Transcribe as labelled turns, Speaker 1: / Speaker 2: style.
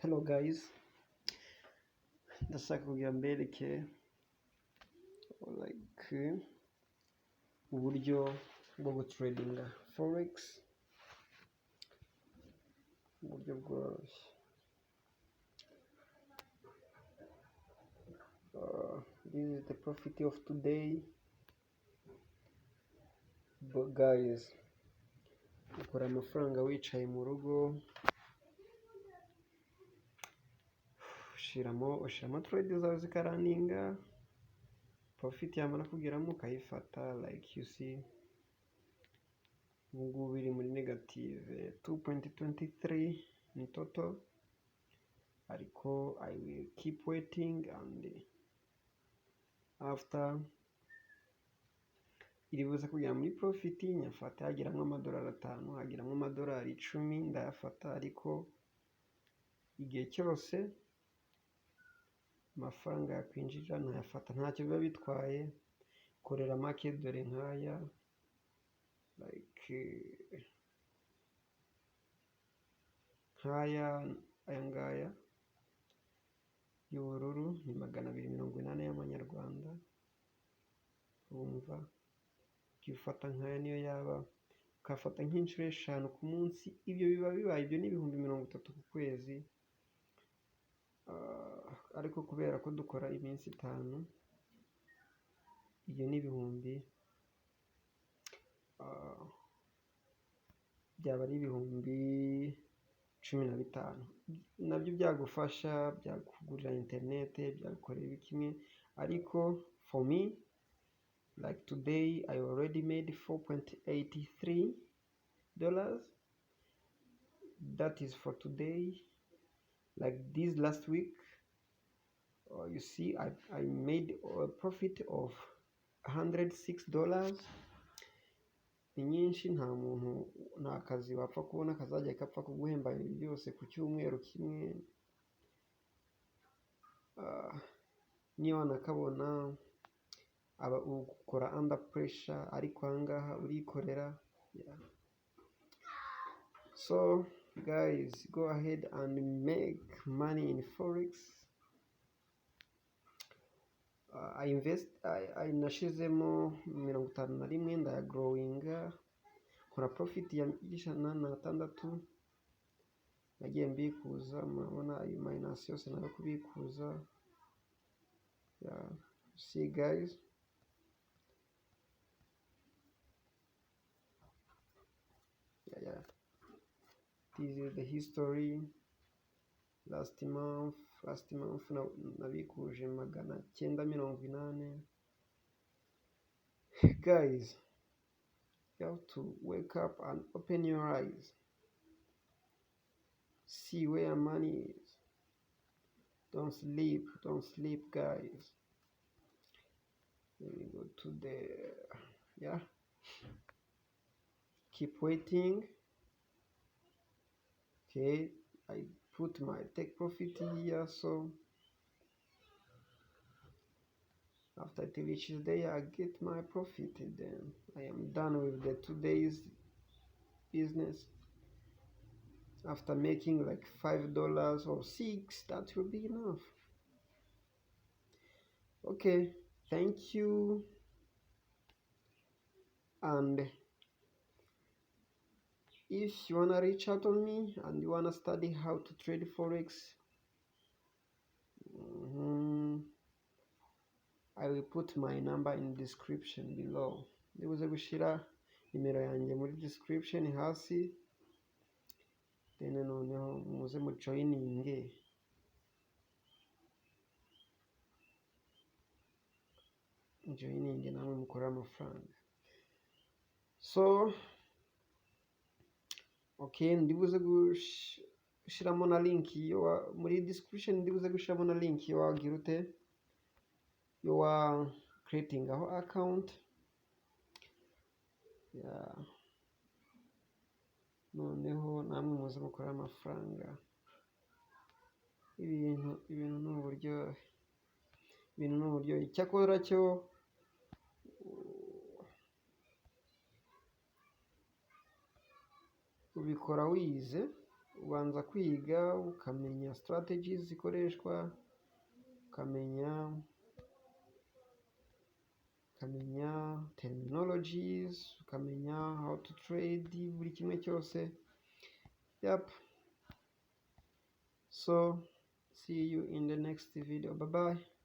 Speaker 1: Hello guys, ndashaka kugira mbereke uburyo bwo gutradinga forex mu buryo bworoshye. This is the profit of today. But guys, ukora amafaranga wicaye mu rugo, ushiramo trade zawe zikaraninga, profit yamara kugeramo ukayifata. Like you see, ubu biri muri negative 2.23 in total, ariko I will keep waiting, and after iribuza kugera muri profit nyafata, hagiramo amadolari 5, hagiramo amadolari 10 ndayafata. Ariko igihe cyose amafaranga yakwinjira ntayafata, ntacyo biba bitwaye. Korera market dore nkaya, like aya ngaya y'ubururu ni 280 y'amanyarwanda. Wumva ukifata nkaya niyo yaba ukafata nk'inshuro 5 ku munsi, ibyo biba bibaye, ibyo ni ibihumbi 30 ku kwezi. Ariko kubera ko dukora iminsi 5, ibyo ni ibihumbi byaba ari ibihumbi 15. Nabyo byagufasha, byakugurira internet, byagukorera kimwe. Ariko for me, like today I already made $4.83. That is for today. Like this last week, you see I made a profit of $106. Ni nyinshi, nta kazi wapfa kubona kazajya kapfa kuguhemba ibi byose ku cyumweru kimwe. Niyo wanakabona ukora under pressure, ariko ahangaha urikorera. So guys, go ahead and make money in forex. I nashizemo 51 ndaya growinga, nkora profit ya 106. nagiye mbikuza, murabona ayo minus yose nari kubikuza. See guys, this is the history. Last month nabikuje 980. Guys, you have to wake up and open your eyes, see where your money is. Don't sleep guys. Let me go to the keep waiting. Okay, I put my take profit here, so after it reaches there I get my profit, and then I am done with the today's business. After making like $5 or $6, that will be enough. Okay, thank you. And if you wanna reach out on me and you wanna study how to trade forex, I will put my number in description below. Ndibuze gushira nimero yanjye muri description hasi, then noneho muze mu joininge. Namwe mukora amafaranga. So okay, ndibuze gushiramo na link yo muri description, ndibuze gushiramo na link yo wagira ute yo creating aho account. Noneho namwe muze mukora amafaranga. Ibintu ni uburyo icyakora cyo ubikora wize, ubanza kwiga ukamenya strategies zikoreshwa, ukamenya terminologies, ukamenya how to trade buri kimwe cyose. Yep. So see you in the next video. Bye bye.